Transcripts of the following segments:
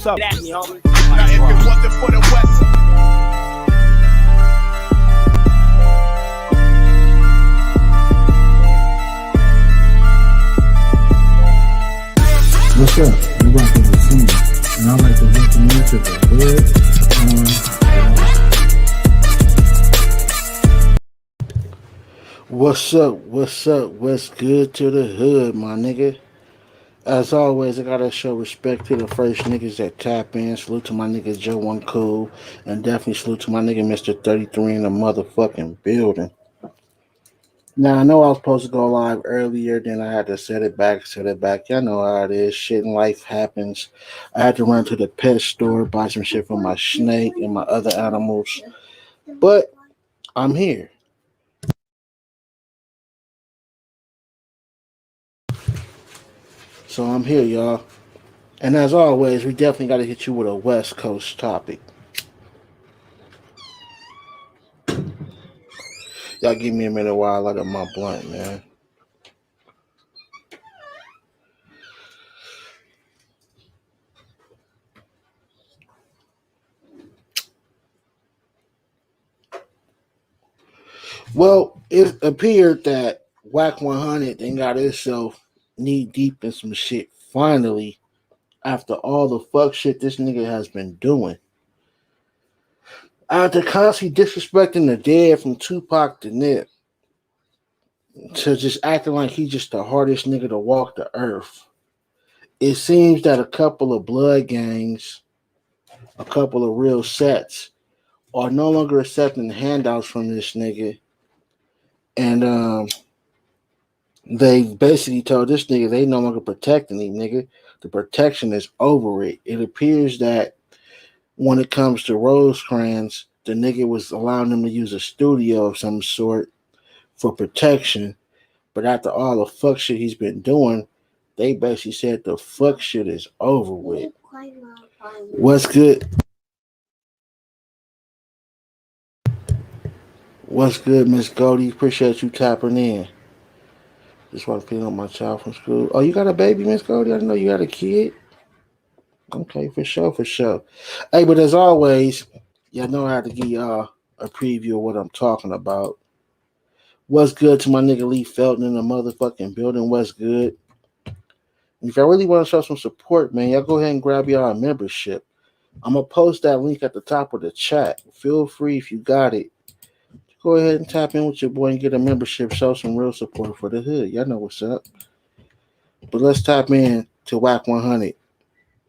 up? Now, if it wasn't for the West. What's up? You rock with the team, and I'd like to welcome you to the What's up? What's up? What's good to the hood, my nigga? As always, I gotta show respect to the first niggas that tap in. Salute to my nigga Joe One Cool, and definitely salute to my nigga Mr. 33 in the motherfucking building. Now I know I was supposed to go live earlier, then I had to set it back. Y'all know how it is. Shit in life happens. I had to run to the pet store, buy some shit for my snake and my other animals. But I'm here. So I'm here, y'all. And as always, we definitely got to hit you with a West Coast topic. Y'all give me a minute while I light up my blunt, man. Well, it appeared that Wack100 then got itself knee deep in some shit finally after all the fuck shit this nigga has been doing. After constantly disrespecting the dead from Tupac to Nip to just acting like he's just the hardest nigga to walk the earth. It seems that a couple of blood gangs, a couple of real sets, are no longer accepting handouts from this nigga. And they basically told this nigga they no longer protecting him, nigga. The protection is over it. It appears that when it comes to Rosecrans, the nigga was allowing them to use a studio of some sort for protection. But after all the fuck shit he's been doing, they basically said the fuck shit is over with. What's good? What's good, Miss Goldie? Appreciate you tapping in. Just want to pick up my child from school. Oh, you got a baby, Miss Goldie? I didn't know you had a kid. Okay, for sure, for sure. Hey, but as always, y'all know how to give y'all a preview of what I'm talking about. What's good to my nigga Lee Felton in the motherfucking building? What's good? And if y'all really want to show some support, man, y'all go ahead and grab y'all a membership. I'm gonna post that link at the top of the chat. Feel free if you got it. Go ahead and tap in with your boy and get a membership. Show some real support for the hood. Y'all know what's up. But let's tap in to Wack100,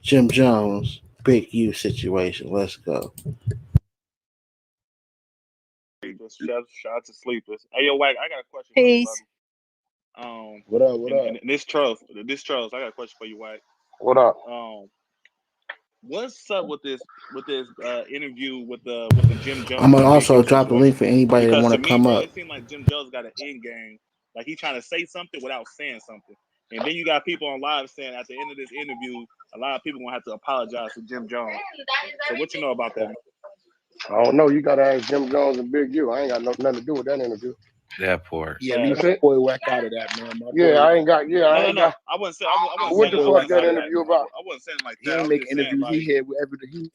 Jim Jones, Big U situation. Let's go. Shout out to Sleepers. Hey, yo, Wack, I got a question for you, Peace. brother. What up? What up? And this Charles, I got a question for you, Wack. What up? What's up with this interview with the Jim Jones? I'm gonna and Big also U drop the situation? link for anybody that Because want to to me, come bro, up. it seemed like Jim Jones got an end game. Like he's trying to say something without saying something. And then you got people on live saying at the end of this interview, a lot of people gonna have to apologize to Jim Jones. So what you know about that? I don't know. You gotta ask Jim Jones and Big U. I ain't got nothing to do with that interview. That part. Yeah, leave my boy Wack out of that, man. My Yeah, boy, I ain't got. Yeah, I ain't got. I wasn't saying. I wasn't What saying the like fuck that that. interview about? I wasn't saying like he that. I ain't was making just saying interviews. like. He here with everything.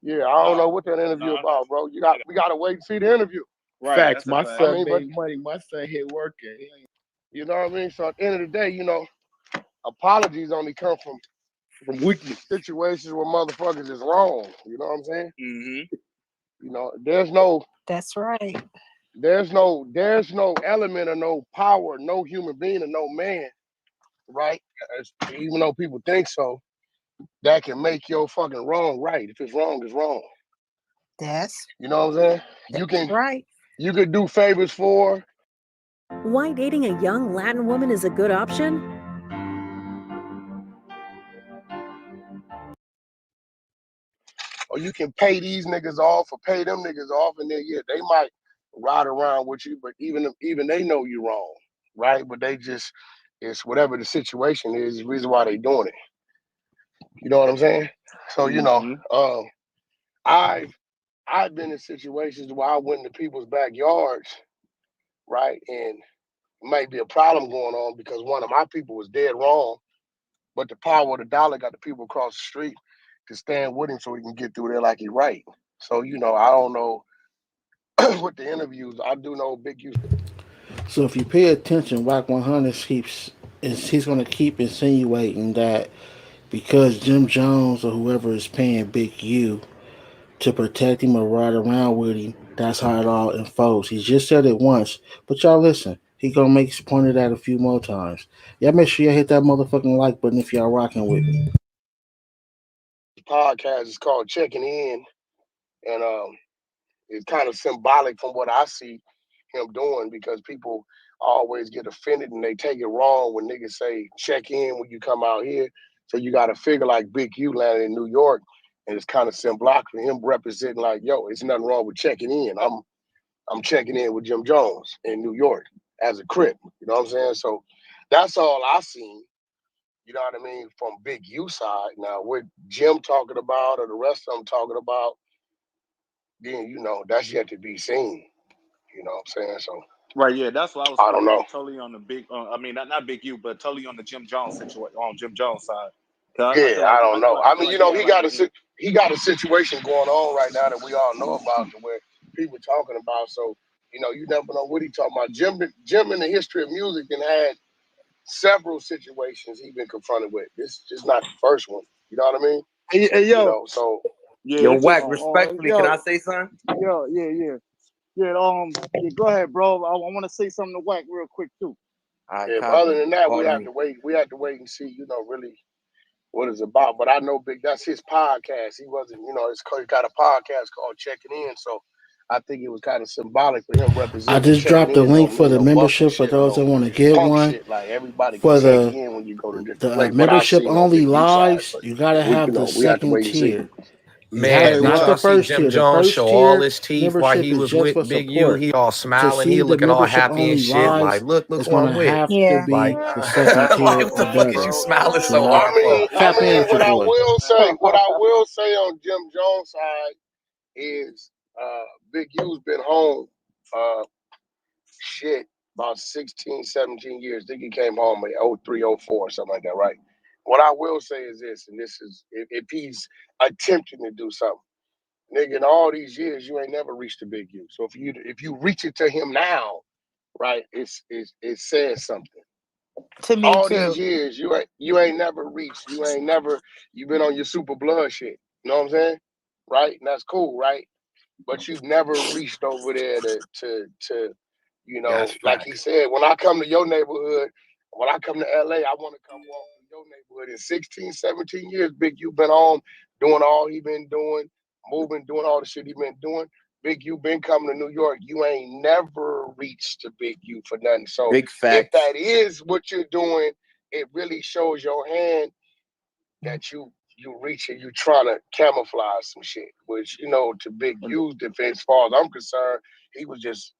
Yeah, I don't know what that interview about, bro. We gotta wait and see the interview. Right, Facts. My fact. son made money. My son here working. You know what I mean? So at the end of the day, you know, apologies only come from weakness situations where motherfuckers is wrong. You know what I'm saying? Mm-hmm. You know, there's no right. there's no element or no power, no human being or no man, right? Even though people think so, that can make your fucking wrong right. If it's wrong, it's wrong. You know what I'm saying? You could do favors for. Why dating a young Latin woman is a good option? Or you can pay these niggas off or pay them niggas off, and then yeah, they might ride around with you, but even they know you wrong, right? But they just, it's whatever the situation is the reason why they doing it. You know what I'm saying? So you know, I've been in situations where I went into people's backyards, right, and might be a problem going on because one of my people was dead wrong, but the power of the dollar got the people across the street to stand with him so he can get through there like he right. So I don't know with the interviews. I do know Big U. So if you pay attention, Wack 100 he's going to keep insinuating that because Jim Jones or whoever is paying Big U to protect him or ride around with him, that's how it all unfolds. He just said it once, but y'all listen. He gonna make point of that a few more times. Y'all make sure y'all hit that motherfucking like button if y'all rocking with me. Podcast is called Checking In, and it's kind of symbolic from what I see him doing because people always get offended and they take it wrong when niggas say check in when you come out here. So you got to figure like Big U landed in New York, and it's kind of symbolic for him representing like, yo, it's nothing wrong with checking in. I'm checking in with Jim Jones in New York as a Crip. You know what I'm saying? So that's all I seen. You know what I mean? From Big U side. Now, what Jim talking about or the rest of them talking about, then that's yet to be seen. You know what I'm saying? So Right, yeah, that's what I was I don't speaking know. on. Totally on the big. I mean, not Big U, but totally on the Jim Jones situation. On Jim Jones side, 'cause I feel Yeah, I like don't know. I I feel mean, like he had like he got a situation going on right now that we all know about, to where people talking about. So you never know what he talking about. Jim in the history of music and had several situations he been confronted with. This is just not the first one. You know what I mean? Hey, yo, So yeah, Yo, it's just Wack, respectfully, can yo, I say something? yeah. Yeah, go ahead, bro. I want to say something to Wack real quick too. All right, yeah, but other copy. than that, we Pardon have me. to wait. We have to wait and see. Really what it's about. But I know Big. That's his podcast. He wasn't. He got a podcast called Checking In. So I think it was kind of symbolic for him I representing the just checking dropped the in. link Don't for mean the no bucket membership for shit or those that no want to get punk one. shit. Like everybody can For check the in when you go to different the place. What I membership seen on only Big U side, lives, but you gotta have the we have to second wait and see. tier. You Man, have Hey, if you not what? the trying to see first Jim tier. The Jones show first all tier his teeth while membership he is was just with for Big U, support. he all To smiling, see he the looking all membership happy and only shit. lives, Like, look it's who I'm gonna with. have to Yeah. Like, be the second tier like, or what the fuck better. you Bro, smiling You so know, hard for? tap in with your What I boy. will say, on Jim Jones' side is Big U's been home uh shit about 16, 17 years. I think he came home in 03, 04, something like that, right? What I will say is this, and this is if he's attempting to do something, nigga, in all these years you ain't never reached a Big U. So if you reach it to him now, right, it says something. to me All these too. years you ain't never reached. You've been on your super blood shit. You know what I'm saying? Right? And that's cool, right? But you've never reached over there to That's like he facts. said, when I come to your neighborhood, when I come to LA, I want to come walk through your neighborhood. In 16, 17 years, Big U been on doing all he been doing, moving, doing all the shit he been doing. Big U been coming to New York. You ain't never reached to Big U for nothing. So Big if facts. that is what you're doing, it really shows your hand that you reaching, you trying to camouflage some shit. Which to Big U's defense, as far as I'm concerned, he was just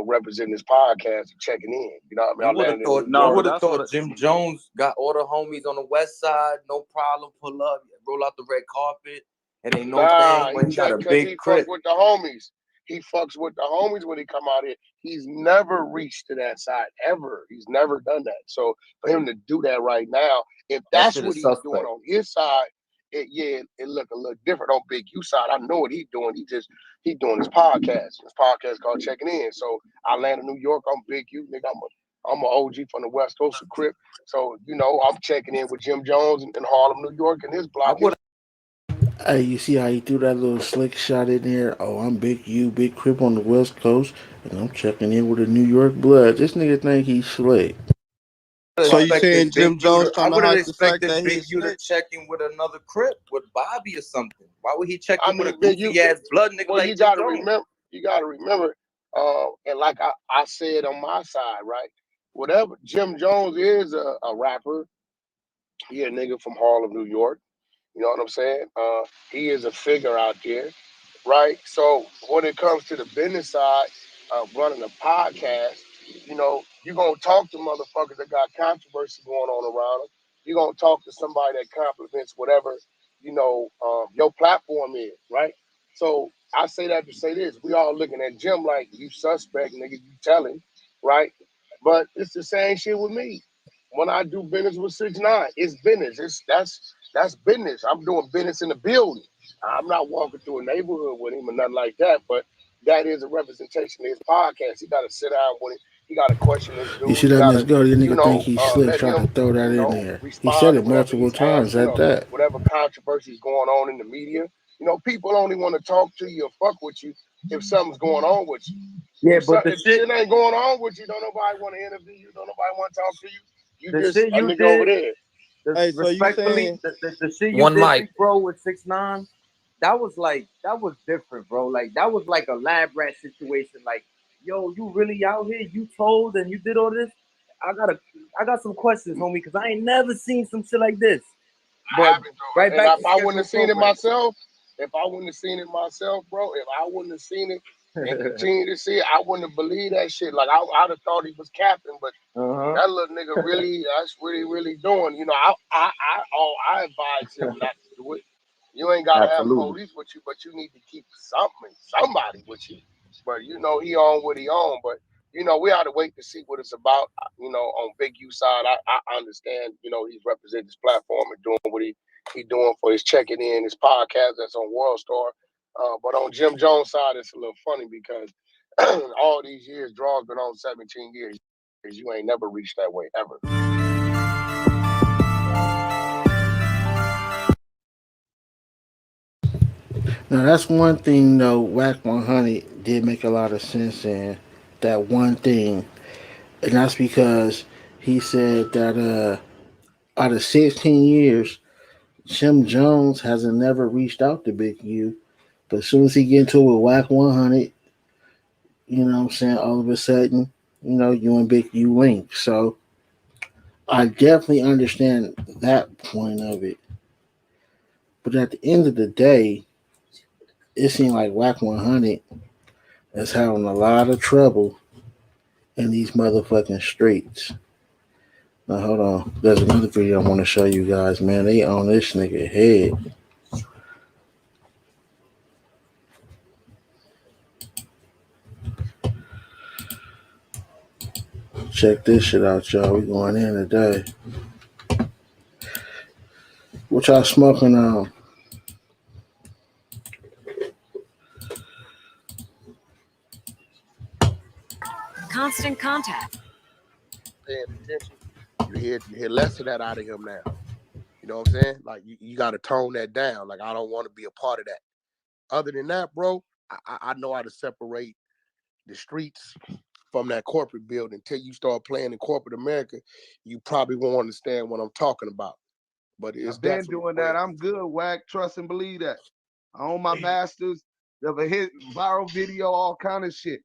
representing his podcast and checking in. You know what I You mean? would I have landed in thought New you no, York. but would have that's what. thought Jim Jones got all the homies on the west side, no problem, pull up, roll out the red carpet. It ain't no Nah, thing, he but he got checked a because big he fuck crib. with the homies. He fucks with the homies when he come out here. He's never reached to that side ever. He's never done that. So for him to do that right now, if That that's shit what is he's doing suspect. on his side, it look a little different on Big U side. I know what he's doing. He doing his podcast. His podcast called Checking In. So I land in New York. I'm Big U, nigga. I'm an OG from the West Coast of Crip. So I'm checking in with Jim Jones in Harlem, New York, and his I block. would Hey, you see how he threw that little slick shot in there? Oh, I'm Big U, Big Crip on the West Coast, and I'm checking in with the New York blood. This nigga think he's slick. have So you saying expected Big Jim U Jones to. I trying to would have hide the fact expected that he Big a U to snitch? check in with another crip, with Bobby or something. Why would he check I in with a mean, Big U. goofy ass blood nigga Well, you like Jim got to Jones? remember. You got to remember. And like I said on my side, right? Whatever Jim Jones is a rapper. He a nigga from Harlem, New York. You know what I'm saying? He is a figure out there, right? So when it comes to the business side of running a podcast, you're gonna talk to motherfuckers that got controversy going on around them. You're gonna talk to somebody that complements whatever, your platform is, right? So I say that to say this. We all looking at Jim like you suspect, nigga, you telling, right? But it's the same shit with me. When I do business with 6ix9ine, it's business. That's business. I'm doing business in the building. I'm not walking through a neighborhood with him or nothing like that. But that is a representation of his podcast. He got to sit down with him. He got to question this You dude. see He that got Miss to, Goldie, the nigga think he's slick let trying to him, throw that in there. He said respond to it whatever multiple he's times asked. at that. Whatever controversy is going on in the media. People only want to talk to you or fuck with you if something's going on with you. Yeah, but If shit ain't going on with you, don't nobody want to interview you. Don't nobody want to talk to you. You the just shit a you nigga over did, there. Hey, so you respectfully, saying the shit you One did, mic. big bro, with 6ix9ine, that was different, bro. Like that was like a lab rat situation. Like, yo, you really out here? You told and you did all this? I got some questions, homie, because I ain't never seen some shit like this. I But haven't, though. right And back to if I wouldn't have scheduled seen it program. myself, bro, if I wouldn't have seen it and continued to see it, I wouldn't have believed that shit. Like I'd have thought he was capping, but that little nigga really, that's really doing. I advise him not to do it. You ain't gotta have Absolutely. police with you, but you need to keep somebody with you. But he on what he on. But we ought to wait to see what it's about. On Big U side, I understand. He's representing his platform and doing what he doing for his checking in, his podcast that's on World Star. But on Jim Jones' side, it's a little funny because all these years, Draw's been on 17 years. You ain't never reached that way ever. Now that's one thing though. Wack 100 did make a lot of sense in that one thing, and that's because he said that out of 16 years, Jim Jones hasn't never reached out to Big U, but as soon as he get into it with Wack 100, you know what I'm saying, all of a sudden, you and Big U link. So I definitely understand that point of it. But at the end of the day, it seemed like Wack 100 is having a lot of trouble in these motherfucking streets. Now hold on. There's another video I want to show you guys, man. They on this nigga head. Check this shit out, y'all. We going in today. What y'all smoking on? Constant contact. Paying attention, you hear less of that out of him now. You know what I'm saying? Like you got to tone that down. Like I don't want to be a part of that. Other than that, bro, I know how to separate the streets from that corporate building. Until you start playing in corporate America, you probably won't understand what I'm talking about. But it's I've been definitely doing that. I'm good, Wack. Trust and believe that. I own my masters. Never hit viral video, all kind of shit.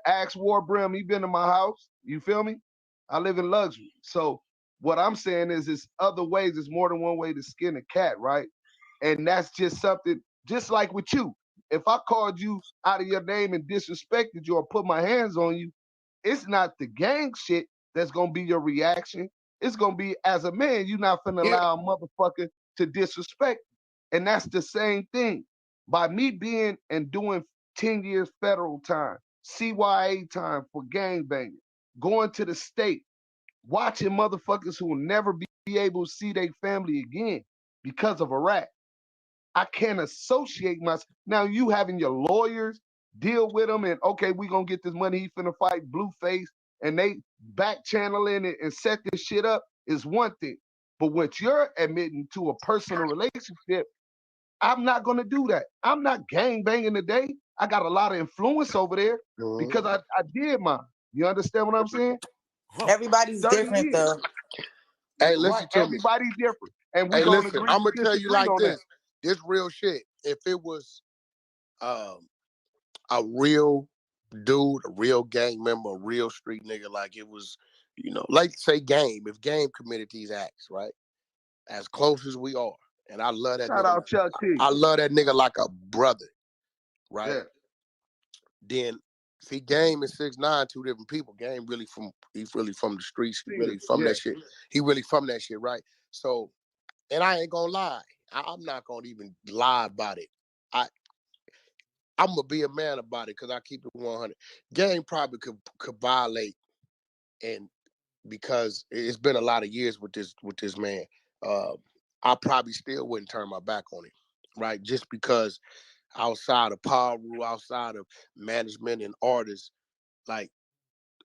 Ask War Brim, he been to my house. You feel me? I live in luxury. So what I'm saying is, it's other ways. There's more than one way to skin a cat, right? And that's just something, just like with you. If I called you out of your name and disrespected you or put my hands on you, it's not the gang shit that's gonna be your reaction. It's gonna be, as a man, you're not gonna yeah. allow a motherfucker to disrespect. And that's the same thing. By me being and doing 10 years federal time, CYA time for gangbanging, going to the state, watching motherfuckers who will never be able to see their family again because of Iraq. I can't associate myself. Now you having your lawyers deal with them and okay, we gonna get this money. He finna fight Blueface and they back channeling it and set this shit up is one thing. But what you're admitting to a personal relationship, I'm not gonna do that. I'm not gang banging today. I got a lot of influence over there because I did mine. You understand what I'm saying? Everybody's 30 different years. though. Hey, Right. listen to me. Everybody's different. And we Hey, gonna listen. agree I'm gonna to tell you disagree like on that. this. This real shit. If it was um, a real dude, a real gang member, a real street nigga, like it was, like say Game. If Game committed these acts, right? As close as we are, and I love that Shout nigga. out Chuck T. I love that nigga like a brother, right? Yeah. Then see, Game and 6ix9ine, two different people. Game he's really from the streets. He really from Yeah. that shit. He really from that shit, right? So, and I ain't gonna lie. I'm not gonna even lie about it. I I'm gonna be a man about it because I keep it 100. Game probably could violate, and because it's been a lot of years with this man. Uh, I probably still wouldn't turn my back on him, right? Just because outside of power rule, outside of management and artists, like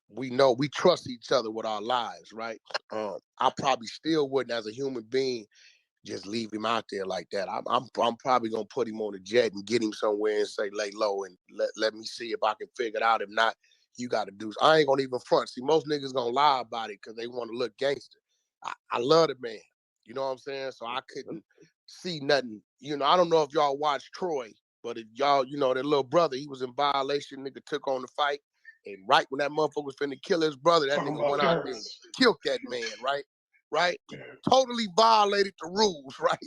we know we trust each other with our lives, right? I probably still wouldn't, as a human being, just leave him out there like that. I'm probably gonna put him on a jet and get him somewhere and say lay low and let me see if I can figure it out. If not, you got to do. I ain't gonna even front. See, most niggas gonna lie about it because they want to look gangster. I love the man. You know what I'm saying? So I couldn't see nothing. You know, I don't know if y'all watched Troy, but if y'all, you know, that little brother, he was in violation. Nigga took on the fight, and right when that motherfucker was finna kill his brother, that nigga went out there and killed that man. Right? Totally violated the rules. Right?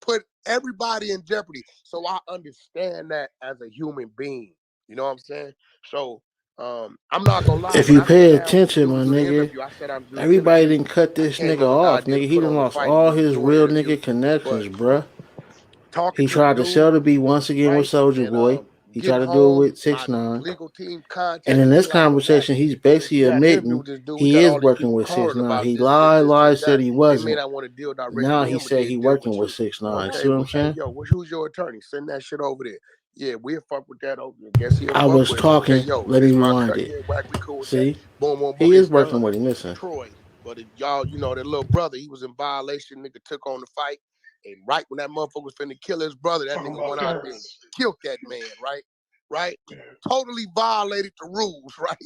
Put everybody in jeopardy. So I understand that as a human being. You know what I'm saying? So I'm not gonna lie. If When you I pay sat down with the attention, dude to my do the nigga, interview, I said I'm doing the everybody interview. didn't cut I this came nigga up with the off, idea to nigga. He put done on the lost fight, and all we was his doing the real interview. nigga But connections, bruh. talking He to the tried to dude, sell the beat once again with right, Soldier and Boy. He tried getting to do it home, with my 6ix9ine. legal team And in contacted me this like, "Yo, Wack, conversation, he's since basically you had an interview admitting with this dude, we he got is all these working people with calling 6ix9ine. about He this, this, lied, this, this, said that. he They may wasn't. not want to deal directly Now with he him, but said they he deal working with with you. 6ix9ine. Okay, See what I'm well, hey, saying? yo, who's your attorney? Send that shit over there. Yeah, we'll fuck with that. Okay, guess he'll I fuck was with it. Okay, talking. yo, Let me this my rewind cut. it. Yeah, Wack, we cool with that. See? Boom, boom, boom. He is It's working done. with him. Listen. Troy. But if y'all, you know, that little brother, he was in violation. Nigga took on the fight. And right when that motherfucker was finna kill his brother, that nigga went out there and killed that man, right? Right? Totally violated the rules, right?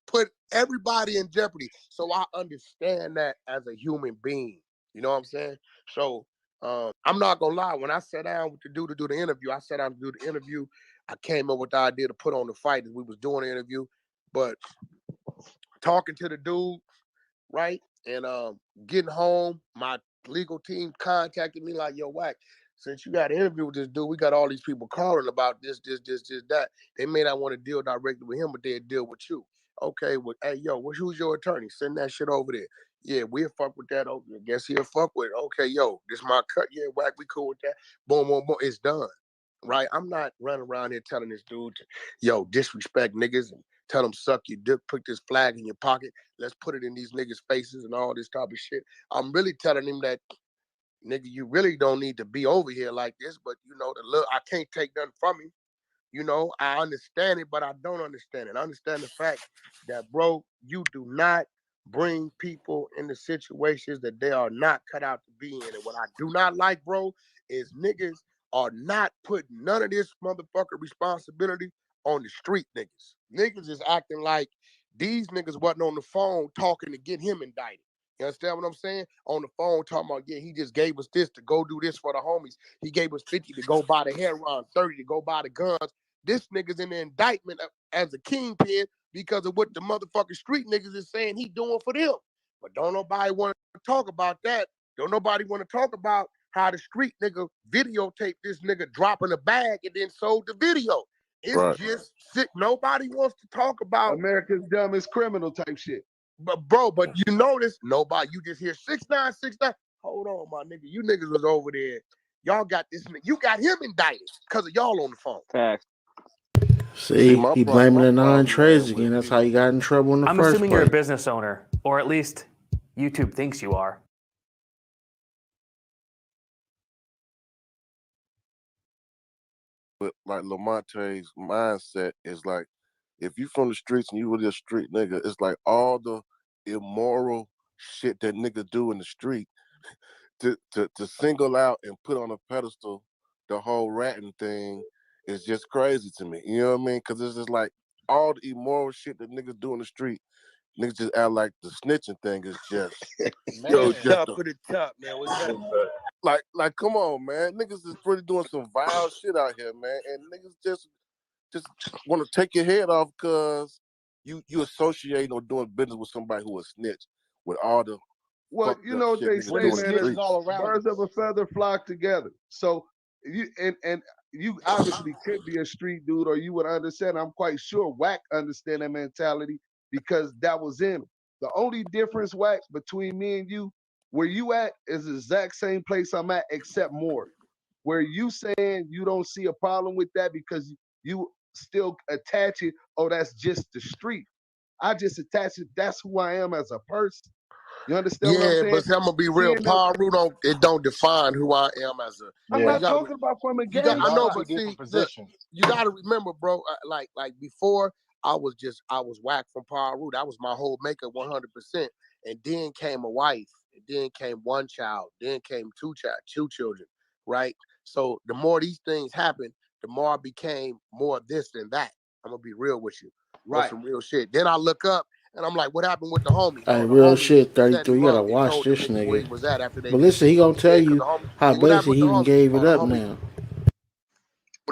Put everybody in jeopardy. So I understand that as a human being. You know what I'm saying? So I'm not gonna lie. When I sat down with the dude to do the interview, I sat down to do the interview. I came up with the idea to put on the fight as we was doing the interview. But talking to the dude, right? And getting home, my legal team contacted me like, "Yo, Wack, since you got an interview with this dude, we got all these people calling about this, that. They may not want to deal directly with him, but they'll deal with you." Okay, well, hey, yo, who's your attorney? Send that shit over there. Yeah, we'll fuck with that. Okay, I guess he'll fuck with it. Okay, yo, this my cut. Yeah, Wack, we cool with that. Boom, boom, boom. It's done. Right? I'm not running around here telling this dude, yo, disrespect niggas and tell them suck your dick, put this flag in your pocket. Let's put it in these niggas' faces and all this type of shit. I'm really telling him that, nigga, you really don't need to be over here like this, but you know, I can't take nothing from him. You know, I understand it, but I don't understand it. I understand the fact that, bro, you do not bring people into situations that they are not cut out to be in. And what I do not like, bro, is niggas are not putting none of this motherfucker responsibility on the street niggas. Niggas is acting like these niggas wasn't on the phone talking to get him indicted. You understand what I'm saying? On the phone talking about, yeah, he just gave us this to go do this for the homies. He gave us 50 to go buy the heroin, 30 to go buy the guns. This nigga's in the indictment as a kingpin because of what the motherfucking street niggas is saying he doing for them. But don't nobody want to talk about that. Don't nobody want to talk about how the street nigga videotaped this nigga dropping a bag and then sold the video. It's just sick. Nobody wants to talk about America's dumbest criminal type shit. but you notice nobody. You just hear 6ix9ine, 6ix9ine. Hold on, my nigga. You niggas was over there. Y'all got this nigga. You got him indicted because of y'all on the phone. Facts. See, my he blaming the nine problem, trades man, again. with That's how people. he got in trouble in the I'm first assuming you're a place. business owner, or at least YouTube thinks you are. But like Lamonte's mindset is like, if you from the streets and you really a street nigga, it's like all the immoral shit that niggas do in the street to single out and put on a pedestal the whole ratting thing is just crazy to me. You know what I mean? Because it's just like all the immoral shit that niggas do in the street, niggas just act like the snitching thing is just Yo, just top a, of the top, man. What's happening? like come on, man. Niggas is really doing some vile shit out here, man. And niggas just want to take your head off because you associate or doing business with somebody who is snitch with all the Well, fucked you up know what shit they niggas When say, do there's in the man. That snitches streets. all around birds of us. a feather flock together. So and you obviously could be a street dude, or you would understand. I'm quite sure Wack understand that mentality because that was in him. The only difference, Wack, between me and you, where you at is the exact same place I'm at, except more. Where you saying you don't see a problem with that because you still attach it, oh, that's just the street. I just attach it, that's who I am as a person. You understand what I'm Yeah, saying? but see, I'm gonna be real. Seeing them, Paru don't define who I am as a. I'm Yeah. not You gotta, talking about from a you got. game I know, side. but see, look, positions. you gotta remember, bro. Like before, I was Wack from Paru. That was my whole makeup, 100%. And then came a wife, and then came one child, then came two children, right? So the more these things happened, the more I became more of this than that. I'm gonna be real with you on Right. some real shit. Then I look up and I'm like, what happened with the homie? Hey, Oh, the real homie shit, set 33. him You gotta up and watch told the this niggas where he nigga. was at after they But beat listen, him. he gonna tell Yeah, cause you the homie. how See what happened basically with the he done homie? gave it Oh, up now.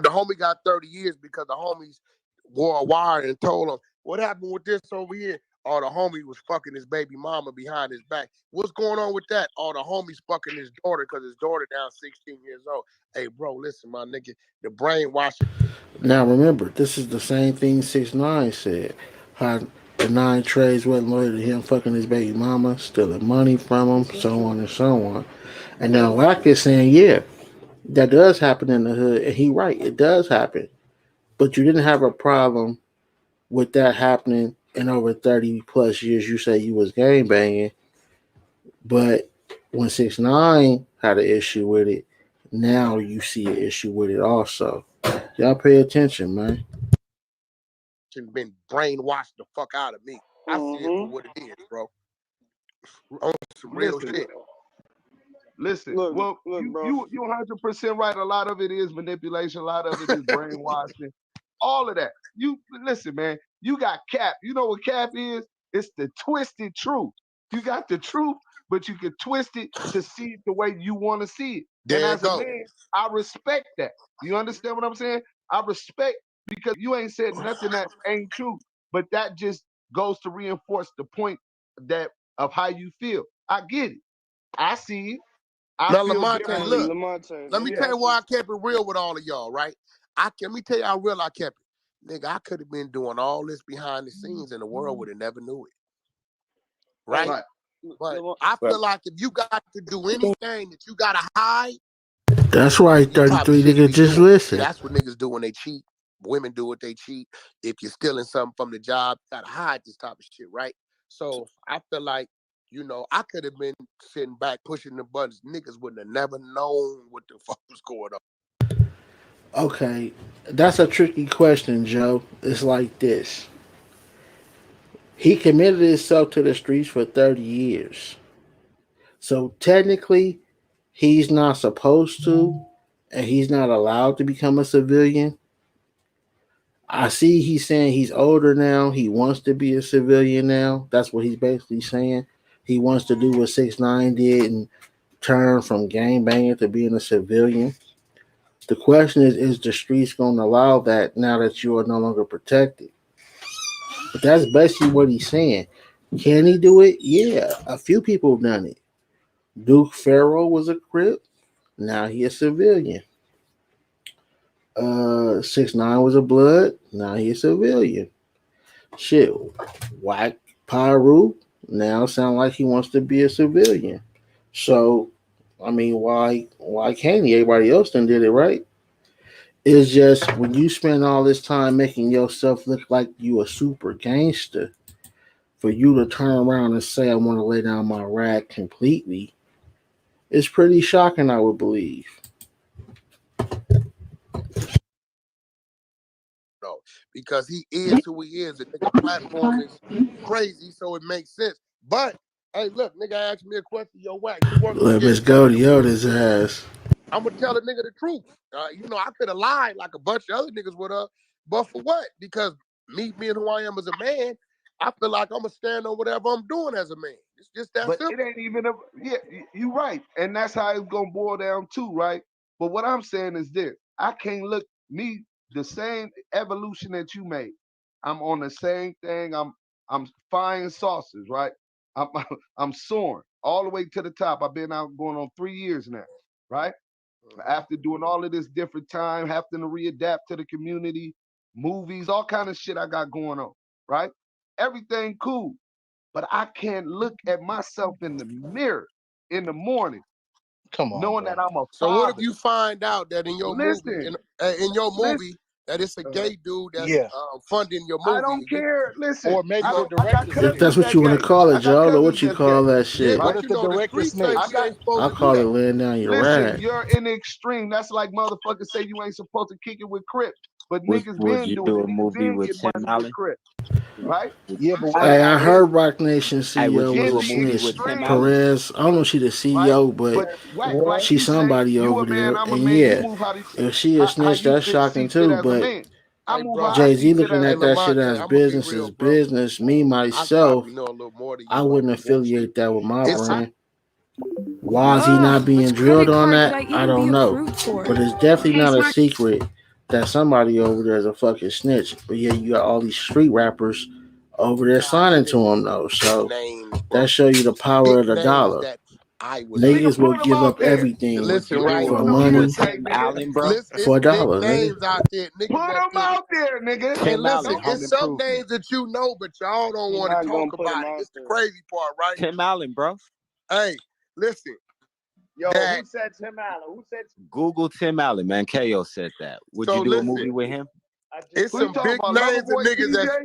the homie got 30 years because the homies wore a wire and told him what happened with this over here. Oh, the homie was fucking his baby mama behind his back. What's going on with that? Oh, the homie's fucking his daughter because his daughter now 16 years old. Hey, bro, listen, my nigga, the brainwashing. Now remember, this is the same thing 6ix9ine said. How the 9 Trey's wasn't loyal to him fucking his baby mama, stealing money from him, so on and so on. And now Wack is saying, yeah, that does happen in the hood, and he right, it does happen. But you didn't have a problem with that happening in over 30 plus years. You say you was gang banging, but when 6ix9ine had an issue with it, now you see an issue with it also. Y'all pay attention, man. Been brainwashed the fuck out of me. I see it for Mm-hmm. what it is, bro. On some real Listen, shit. listen. Look, Well, look, bro. you 100% right. A lot of it is manipulation. A lot of it is brainwashing. All of that. You listen, man. You got cap. You know what cap is? It's the twisted truth. You got the truth, but you can twist it to see it the way you want to see it. And There you as a go. man, I respect that. You understand what I'm saying? I respect because you ain't said nothing that ain't true. But that just goes to reinforce the point that of how you feel. I get it. I see it. I Now, feel Lamonte, Hey, differently. look. Lamonte, Let let me me tell you ask why you. I kept it real with all of y'all, right? Let me tell you how real I kept it. Nigga, I could have been doing all this behind the scenes and the world would have never knew it. Hey, Right? Right. But Lamont, I feel like if you got to do anything that you gotta hide, That's right, you probably 33 shouldn't nigga, be just doing it. listen. That's what niggas do when they cheat. Women do what they cheat. If you're stealing something from the job, you gotta hide this type of shit, right? So I feel like, I could have been sitting back pushing the buttons. Niggas wouldn't have never known what the fuck was going on. Okay, that's a tricky question, Joe. It's like this. He committed himself to the streets for 30 years. So technically, he's not supposed to, and he's not allowed to become a civilian. I see he's saying he's older now. He wants to be a civilian now. That's what he's basically saying. He wants to do what 6ix9ine did and turn from gang banging to being a civilian. The question is the streets going to allow that now that you are no longer protected? But that's basically what he's saying. Can he do it? Yeah, a few people have done it. Duke Farrell was a Crip. Now he a civilian. 6ix9ine was a Blood. Now he a civilian. Shit, Wack Pyru now sound like he wants to be a civilian. So, I mean, why can't he? Everybody else done did it, right? It's just when you spend all this time making yourself look like you a super gangster, for you to turn around and say I want to lay down my rag completely, it's pretty shocking, I would believe. No, because he is who he is. The nigga platform is crazy, so it makes sense. But hey, look, nigga asked me a question. Yo, Wack, you work for Let Miss Getty Images. Goldie out his ass. I'm gonna tell the nigga the truth. I could have lied like a bunch of other niggas would have, but for what? Because me being who I am as a man, I feel like I'm gonna stand on whatever I'm doing as a man. It's just that But it simple. ain't even a yeah, you right. And that's how it's gonna boil down too, right? But what I'm saying is this: I can't look me the same evolution that you made. I'm on the same thing. I'm frying sauces, right? I'm I'm soaring all the way to the top. I've been out going on 3 years now, right? After doing all of this different time, having to readapt to the community, movies, all kind of shit I got going on, right? Everything cool. But I can't look at myself in the mirror in the morning Come on, knowing bro. that I'm a So what if father. you find out that in your movie, Listen, in your listen, movie, that it's a gay dude that's Yeah. funding your movie. I don't care. Listen, Or maybe I the got director If cousins that's what you want that to gay. call I it, got Joe, or cousins what you that's call gay. that Yeah, shit. but you know the street say I you got ain't supposed I'll to do call it that. laying down your listen. rag. You're in the extreme. That's like motherfuckers say you ain't supposed to kick it with Crips, but Would niggas Would been you doing do it. a Niggas movie been with get Tim money with Allen? Crips, right? Yeah, but Hey, I So heard Rock Nation Hey, would CEO you was do a a movie snitch. with Tim extreme, Allen? Perez, I don't know if she the right? CEO, but But whack, like she's you say, somebody you a over man, there. I'm a And man. You yeah, move if she a how snitch, you that's shocking see fit too. as a But man. I Hey, move bro. how I Jay see Z fit looking as a Hey, at man. that shit Lamonte, as I'm gonna be business real, is bro. business. Me I myself, probably know a little more than I you about wouldn't the bullshit. affiliate that with my It's a brand. Why is he not being Which drilled credit on card should that? I I even be don't know. approved for? But it's definitely not a secret that somebody over there is a fucking snitch. But yeah, you got all these street rappers over there nah, signing to nigga. him though. Big So names, that bro. show you the power Big of the names dollar. that I would We can Niggas support. will put him give out up there. everything Would Listen you What do right. a for you do? movie You with money, say, Tim nigga. Allen, bro? Listen, for it's a big dollar, nigga. names out there, niggas Put that's him getting. out there, nigga. Hey, Tim listen, Allen, Don't Home it's some Improvement. names that you know, but y'all don't You're want to not talk gonna put him about it. out This the there. crazy part, right? Tim Allen, bro. Hey, listen, Yo, that who said Tim Allen? Who said? Google Tim Allen, man. KO said that. Would so you do a listen, movie with him? I just it's who you some said talking big about? names of Loverboy niggas TJ? that's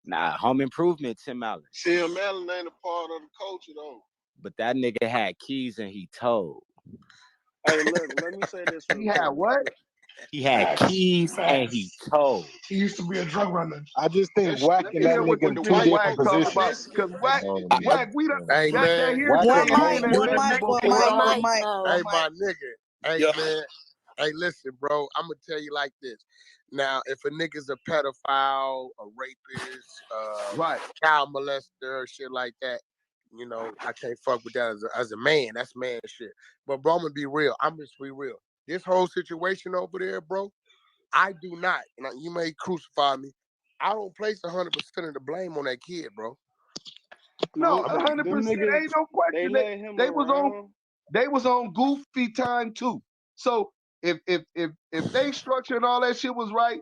Nah, Home Improvement, Tim Allen. Tim Allen ain't a part of the culture though. But that nigga had keys and he told. Hey, look, let me say this real He had quick. what? He had Facts. keys and he Facts. told. He used to be a drug runner. I just think Wack Let and me that hear what nigga this in with the two nigga white Wack different folks. talk about. positions. Cause That's Wack, all it is. Wack, we done Hey that man, here's One between mic, him and one mic, Lil one Baby. mic. hey my nigga. Hey Yeah. man. Hey, listen, bro. I'm gonna tell you like this. Now, if a nigga's a pedophile, a rapist, Right. child molester, shit like that, you know, I can't fuck with that as a man. That's man shit. But bro, I'm gonna be real. I'm just be real. This whole situation over there, bro, I do not. Now, you may crucify me. I don't place 100% of the blame on that kid, bro. No, No, them 100%. niggas, Ain't no they question. let him They was on around. they was on goofy time too. So if they structure and all that shit was right,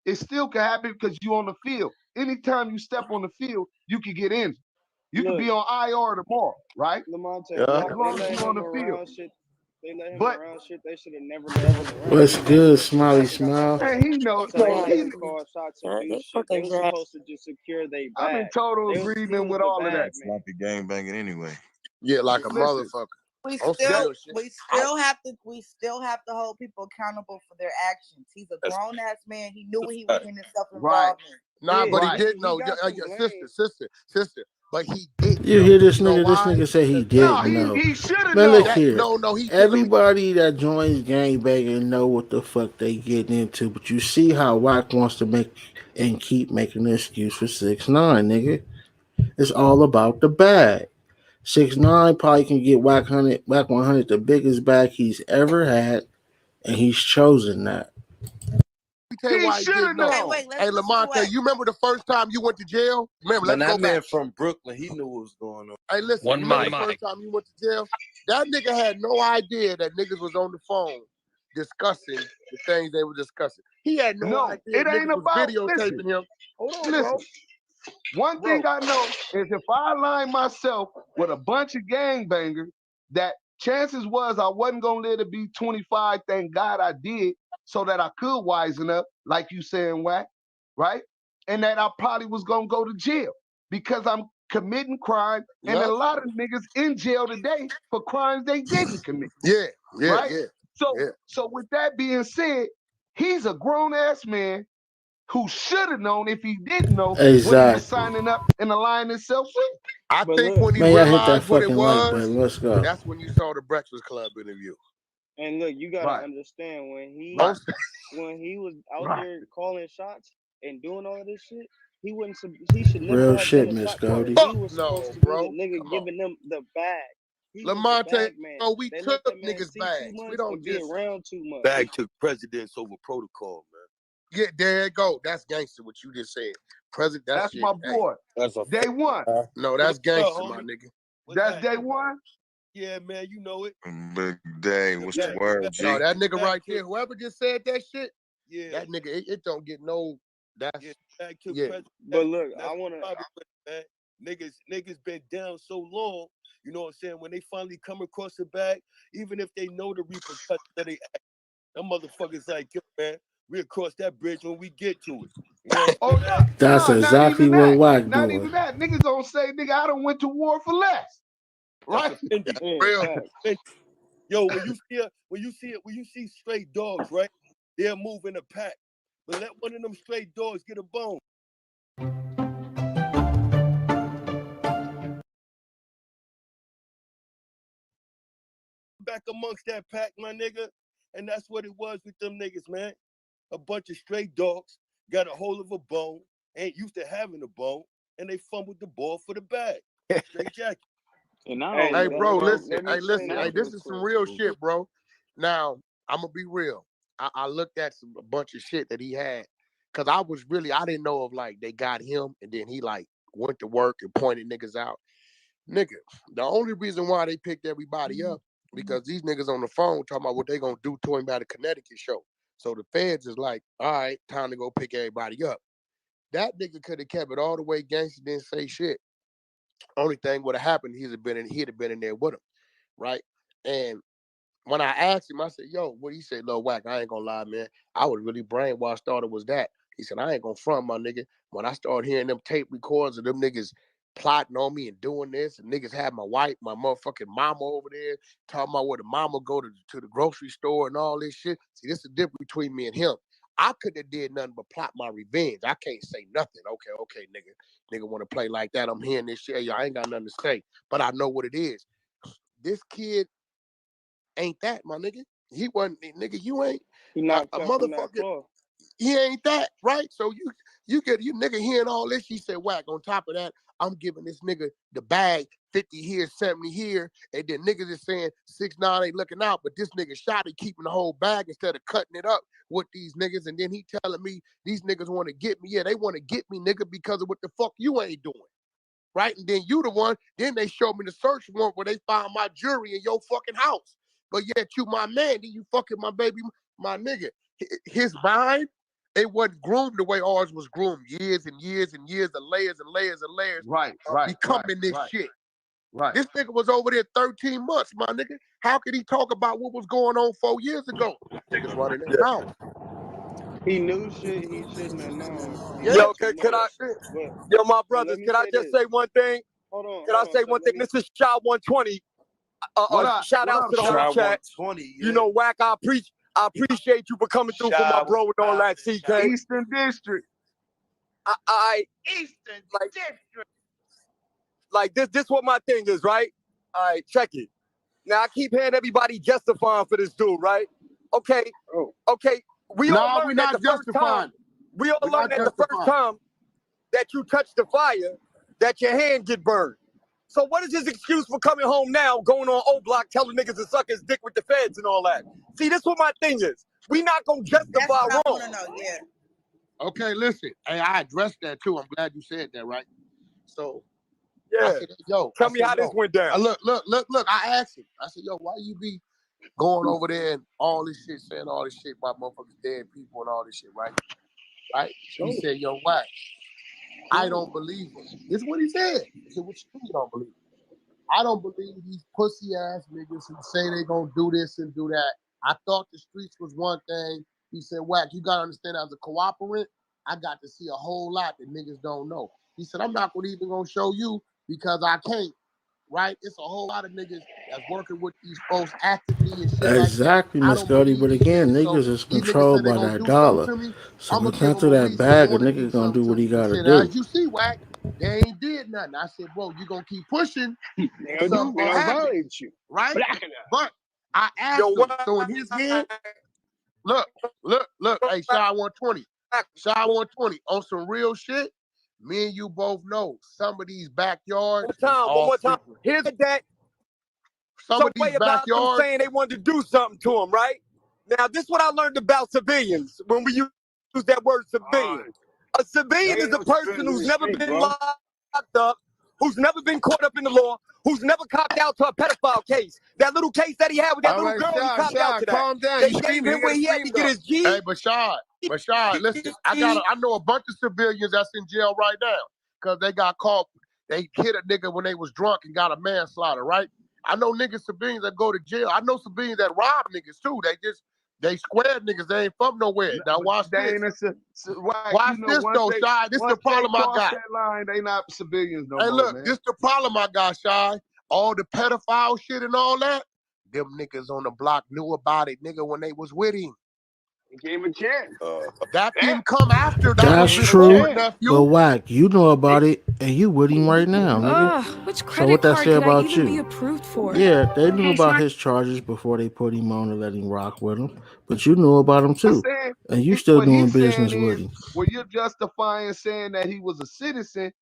it still can happen because you on the field. Anytime you step on the field, you can get injured. You could Look, be on IR tomorrow, right? Lamonte, Yeah. As they long as let you on him the field. around shit. They let him But around shit. They should have never let him around. What's They let him good, do shit Smiley that they got no Smile? man, business. he knows. So all He, that called shots abuse shit. They fucking were drag. supposed to just secure their I'm in bag. total He agreement was with the all of that. bag That's man. like a gang banging anyway. Yeah, like a Listen, motherfucker. We On some still, real shit. we still have to hold people accountable for their actions. He's a That's grown ass man. He knew what he was fact. getting himself right, involved in. Nah, Yeah, but he right. didn't know. he got some blame. Sister. But he didn't You know. hear this You know nigga? This why? nigga say he Because No, didn't know. he should have Man, look known. here. no, he should have. Everybody that joins gangbanging know what the fuck they getting into, but you see how Wack wants to make and keep making an excuse for 6ix9ine, nigga. It's all about the bag. 6ix9ine probably can get Wack 100 the biggest bag he's ever had, and he's chosen that. Let me tell you He why he should have didn't know. Okay, known. wait. Let's Hey, listen to Lamonte, what. you remember the first time you went to jail? Remember, Man, let's go that back. man from Brooklyn, he knew what was going on. Hey, listen, One you remember mic. the first time you went to jail? That nigga had no idea that niggas was on the phone discussing the things they were discussing. He had no No, idea it ain't niggas was about. videotaping him. Hold on, bro. Listen. One Bro, thing I know is if I align myself with a bunch of gangbangers, that chances was I wasn't gonna live to be 25. Thank God I did, so that I could wisen up, like you saying, Wack, right? And that I probably was gonna go to jail because I'm committing crime, and a yep. lot of niggas in jail today for crimes they didn't commit, Yeah, right? yeah. So with that being said, he's a grown ass man who should have known if he didn't know what he was Exactly. signing up and aligning himself with. I But think look, when he Man, y'all hit that realized what it fucking like was, button. Let's go. that's when you saw the Breakfast Club interview. and look, you gotta Right, understand right, when he was out right. there calling shots and doing all of this shit, he should never Real have been shit, a Miss shot caller. Goldie. He Fuck was supposed no, to be the bro. nigga Come on. giving them the bag. He was the Lamonte, bag man. oh, we They let took that man niggas' see too bags. We much don't and be just around too much. Bag took precedence over protocol, man. get there it go. That's gangster, what you just said. President, that That's shit. my Hey, boy. That's a Day fact. one. no, that's What's up, gangster, my homie? nigga. What's That's that? day one. Yeah, man, you know it. Big day. The What's the bag, word, bag, No, G? that nigga bag right took, there, whoever just said that shit, yeah, that nigga, it don't get no, that's, yeah, bag took yeah. precedence. But look, That's I the wanna problem with it, man. Niggas been down so long, you know what I'm saying? When they finally come across the bag, even if they know the repercussions of they act, them motherfuckers like, yo, man, We'll cross that bridge when we get to it. You know what Oh I'm saying? That's not exactly even what that. Wack Not doing. even that. Niggas don't say, nigga, I done went to war for less. That's Right? offended. Yeah, Real. facts. Yo, when you see stray dogs, right? They'll move in a pack. But let one of them stray dogs get a bone. Back amongst that pack, my nigga. And that's what it was with them niggas, man. A bunch of stray dogs got a hold of a bone, ain't used to having a bone, and they fumbled the ball for the bag. Straight jacket. And not Hey, only Hey, that, bro, bro, listen. let me Hey, say listen. this Hey, now this real is some quick. real shit, bro. Now, I'm gonna be real. I looked at a bunch of shit that he had, cause I didn't know if like they got him and then he like went to work and pointed niggas out. Nigga, the only reason why they picked everybody up because these niggas on the phone talking about what they gonna do to him at a Connecticut show. So the feds is like, all right, time to go pick everybody up. That nigga could have kept it all the way gangster, didn't say shit. Only thing would have happened, he'd have been in there with him, right? And when I asked him, I said, yo, what he said, Lil Wack, I ain't gonna lie, man. I was really brainwashed, thought it was that. He said, I ain't gonna front, my nigga. When I started hearing them tape records of them niggas plotting on me and doing this, and niggas had my motherfucking mama over there, talking about where the mama go to the grocery store and all this shit. See, this is the difference between me and him. I couldn't have did nothing but plot my revenge. I can't say nothing. Okay, nigga. Nigga want to play like that. I'm hearing this shit. Yo, I ain't got nothing to say. But I know what it is. This kid ain't that, my nigga. He wasn't, nigga. You ain't He a not cut from that motherfucker. cloth. He ain't that, right? So you get you nigga hearing all this. He said, Wack. On top of that, I'm giving this nigga the bag, 50 here, 70 here, and then niggas is saying 6ix9ine ain't looking out, but this nigga shot it, keeping the whole bag instead of cutting it up with these niggas. And then he telling me these niggas want to get me. Yeah, they want to get me, nigga, because of what the fuck you ain't doing. Right? And then you the one, then they showed me the search warrant where they found my jewelry in your fucking house. But yet you my man, then you fucking my baby, my nigga. His mind, it wasn't groomed the way ours was groomed. Years and years and years of layers and layers and layers of becoming this shit. Right. This nigga was over there 13 months, my nigga. How could he talk about what was going on 4 years ago? Niggas running their mouth. He knew shit he shouldn't have known. He Yeah, knew Yo, too could much. I? shit. Yo, my But let brothers, me can I say just this. say one thing? Can I Hold on, say sir. one thing? This is Shot 120. What up? Shout What out up, to the whole Shot? chat. 120. You know, Wack, I appreciate you for coming through for my bro and all that, CK. Eastern District. Eastern District. Like this what my thing is, right? All right, check it. Now I keep hearing everybody justifying for this dude, right? Okay, we all Nah, we learned that not the first justifying. time. We all We're learned not that the first justifying. time that you touch the fire, that your hand get burned. So what is his excuse for coming home now, going on O Block, telling niggas to suck his dick with the feds and all that? See, this what my thing is. We not gonna justify That's what I wrong. want to know. Yeah. Okay, listen. Hey, I addressed that too. I'm glad you said that, right? So Yeah. I said, yo. Tell me how this went down. Look. I asked him. I said, yo, why you be going over there and all this shit, saying all this shit about motherfuckers dead people and all this shit, right? Right? He said, yo, why? I don't believe him. This is what he said. I said, what you don't believe? I don't believe these pussy ass niggas who say they gonna do this and do that. I thought the streets was one thing. He said, Wack, you gotta understand as a cooperant, I got to see a whole lot that niggas don't know. He said, I'm not even gonna show you because I can't. Right? It's a whole lot of niggas that's working with these folks actively and shit like that. Exactly, I Miss don't Goldie. believe But these again, niggas. So niggas is these niggas say controlled they by gonna that do something dollar. to me. So I'm if gonna it give comes them to a that reason they bag, a want to do nigga gonna something do to what he me. He gotta said, do. as you see, Wack, they ain't did nothing. I said, bro, you gonna keep pushing, something They gonna gonna happen, violate you. right? Blacking us. But I asked him. So in his head, look. Hey, Shy 120. Shy 120 on some real shit. Me and you both know some of these backyards is One all more time. frequent. Here's that Some of these way about them backyards. saying they wanted to do something to him, right? Now, this is what I learned about civilians when we use that word civilian. A civilian They is ain't a no person civilians in who's the never street, been bro. locked up, who's never been caught up in the law, who's never copped out to a pedophile case. That little case that he had with that All little right, girl, he Shy, copped out to that. calm down. They You gave screaming. him He got where a he had to scream get dog. his G. Hey, Bashad, listen, I know a bunch of civilians that's in jail right now because they got caught. They hit a nigga when they was drunk and got a manslaughter, right? I know niggas, civilians that go to jail. I know civilians that rob niggas too. They just They square niggas. They ain't from nowhere. Now watch They this. ain't Watch this though, Shy. This the problem I got. That line, they not civilians no Hey, more, look, man. this the problem I got, Shy. All the pedophile shit and all that. Them niggas on the block knew about it, nigga, when they was with him. He gave him a chance. That didn't come after. That That's was true. before, nephew. But Wack, you know about it, and you with him right now, nigga. Which So credit what that card say could I about even be you? approved for? Yeah, they knew about his charges before they put him on and let him rock with him. But you knew about him too, Saying, and you still what doing he's saying business with is, him. well, you're justifying saying that he was a citizen.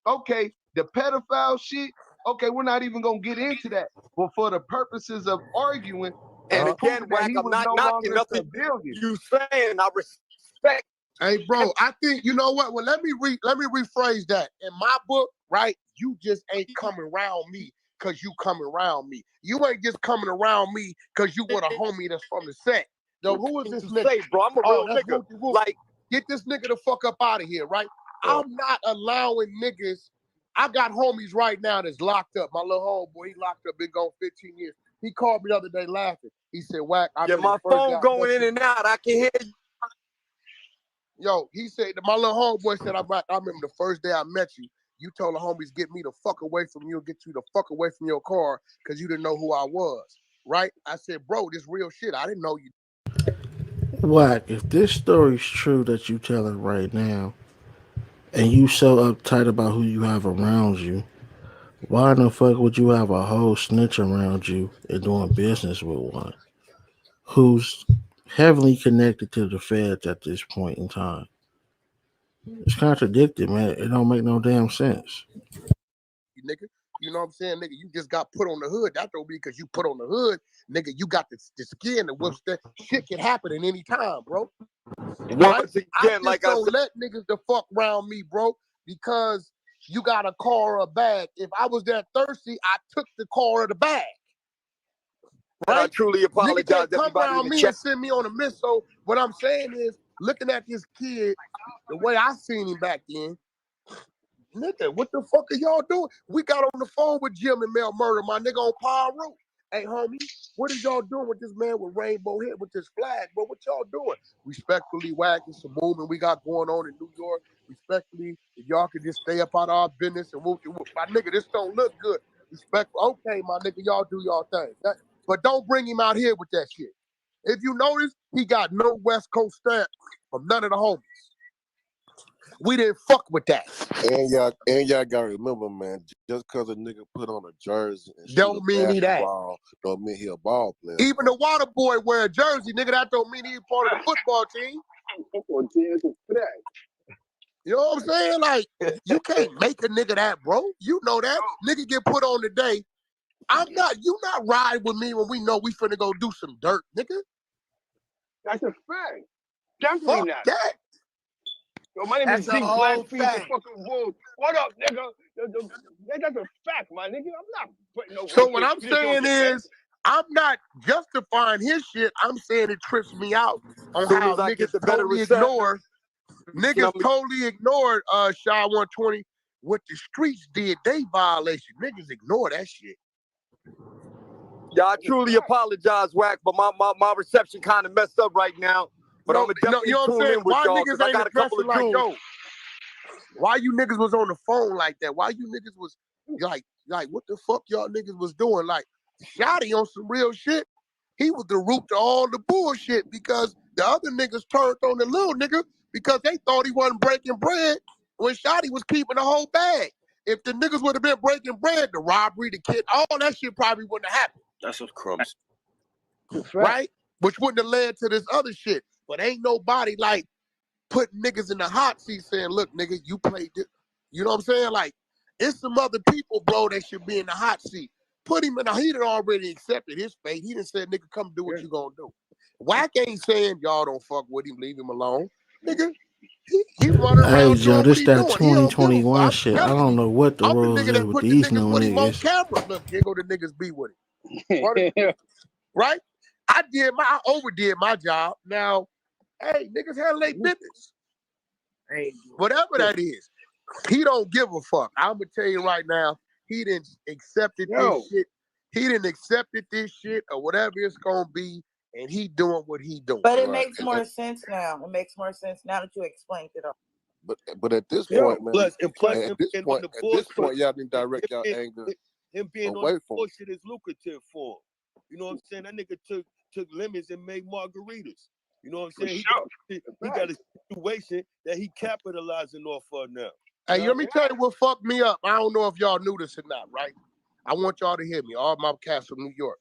Okay, the pedophile shit. Okay, we're not even gonna get into that. But for the purposes of arguing and proving that he was no longer a civilian, you saying I respect. Hey, bro, I think you know what? Well, let me rephrase that. In my book, right? You just ain't coming around me because you coming around me. You ain't just coming around me because you with a homie that's from the set. Yo, who is this nigga? Say, bro, I'm a real that's nigga. Wookie Woo. Like, get this nigga the fuck up out of here, right? I'm not allowing niggas. I got homies right now that's locked up. My little homeboy, he locked up, been gone 15 years. He called me the other day laughing. He said, Wack, I remember my the first phone day I going met in you. and out. I can hear you. Yo, he said, my little homeboy said, I remember the first day I met you, you told the homies, get me the fuck away from you and get you the fuck away from your car because you didn't know who I was, right? I said, bro, this real shit. I didn't know you. Wack, if this story's true that you telling right now, and you so uptight about who you have around you, why in the fuck would you have a whole snitch around you and doing business with one who's heavily connected to the feds at this point in time? It's contradicted, man. It don't make no damn sense. Nigga, you know what I'm saying? Nigga, you just got put on the hood. That don't be because you put on the hood. Nigga, you got the skin to withstand. Shit can happen at any time, bro. Right? Once again, I just like I don't said, let niggas the fuck around me, bro, because you got a car or a bag. If I was that thirsty, I took the car or the bag. and I Right? truly Nigga apologize can't to come everybody in around the me chat. and send me on a miss. So what I'm saying is, looking at this kid, the way I seen him back then, nigga, what the fuck are y'all doing? We got on the phone with Jim and Mel Murder, my nigga on Power Road. Hey, homie, what is y'all doing with this man with rainbow hair, with this flag, bro? What y'all doing? Respectfully, Wack, some movement we got going on in New York. Respectfully, if y'all could just stay up out of our business and whoop. My nigga, this don't look good. Respectful. Okay, my nigga, y'all do y'all thing. But don't bring him out here with that shit. If you notice, he got no West Coast stamp from none of the homies. We didn't fuck with that. And y'all gotta remember, man, just because a nigga put on a jersey and Don't shoot a mean he that. basketball, don't mean he a ball player. Even the water boy wear a jersey, nigga, that don't mean he's part of the football team. You know what I'm saying? Like, you can't make a nigga that, bro. You know that. Nigga get put on today. You not ride with me when we know we finna go do some dirt, nigga. That's a fact. Definitely Fuck not. that. Yo, my name That's is a Zeke whole Blackfeet, the thing. fucking bull. What up, nigga? That's a fact, my nigga. I'm not putting no So what wicked I'm shit on saying your man. is, I'm not justifying his shit. I'm saying it trips me out on As soon how as I niggas get the better totally reception, ignored Shy 120 what the streets did. They violation. Niggas ignore that shit. Yeah, I truly apologize, Wack, but my reception kind of messed up right now. But I'm gonna definitely you know what I'm tune saying? in with Why y'all niggas because I ain't got a couple addressing of like, dudes. yo, why you niggas was on the phone like that? Why you niggas was like what the fuck y'all niggas was doing? Like, Shotty on some real shit. He was the root to all the bullshit because the other niggas turned on the little nigga because they thought he wasn't breaking bread when Shotty was keeping the whole bag. If the niggas would have been breaking bread, the robbery, the kid, all that shit probably wouldn't have happened. That's what crumbs. Right? Which wouldn't have led to this other shit. But ain't nobody like putting niggas in the hot seat saying, look, nigga, you played this. You know what I'm saying? Like, it's some other people, bro, that should be in the hot seat. Put him in the, he done already accepted his fate. He done said, nigga, come do what you gonna do. Wack ain't saying y'all don't fuck with him, leave him alone. Nigga, he running Hey, around Joe, doing what this he that doing. He don't give a 2021 fuck. shit. I'm I telling don't you. know what the I'm the rules nigga is that with put the these niggas new with him on niggas. camera. Look, here go the niggas be with him. Right? I overdid my job. Now, hey, niggas handle their business. Whatever that is. He don't give a fuck. I'm gonna tell you right now, he didn't accepted this shit. He didn't accepted this shit or whatever it's gonna be. and he doing what he doing. But it Right. makes more sense now. It makes more sense now that you explained it all. But at this Yeah. point, man, Plus him at this being on point, the at this bullshit, point, y'all need to direct y'all him, anger him being on away the from. bullshit is lucrative for him. You know what I'm saying? That nigga took lemons and made margaritas. You know what I'm For saying? sure. He got a situation that he capitalizing off of now. Hey, let me tell you what fucked me up. I don't know if y'all knew this or not, right? I want y'all to hear me. All my cats from New York.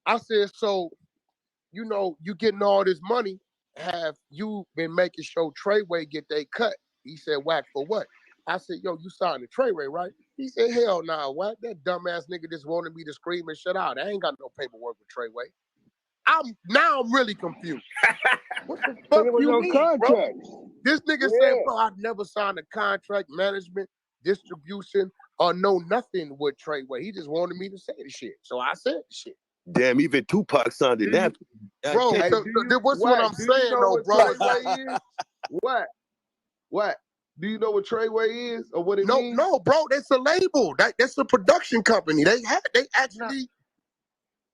I said, so, you know, you getting all this money. Have you been making sure Treyway get they cut? He said, Wack, for what? I said, yo, you signed the Treyway, right? He said, hell nah, Wack. That dumbass nigga just wanted me to scream and shut out. I ain't got no paperwork with Treyway. I'm really confused. What the fuck It was you no mean, bro? contract. This nigga said, bro, I've never signed a contract, management, distribution, or no nothing with Treyway. He just wanted me to say the shit. So I said the shit. Damn, even Tupac signed it. That Bro, Hey, what's what I'm do you saying know though, what bro? Treyway is? What? Do you know what Treyway is or what it means? No, bro, that's a label. That's a production company. They actually,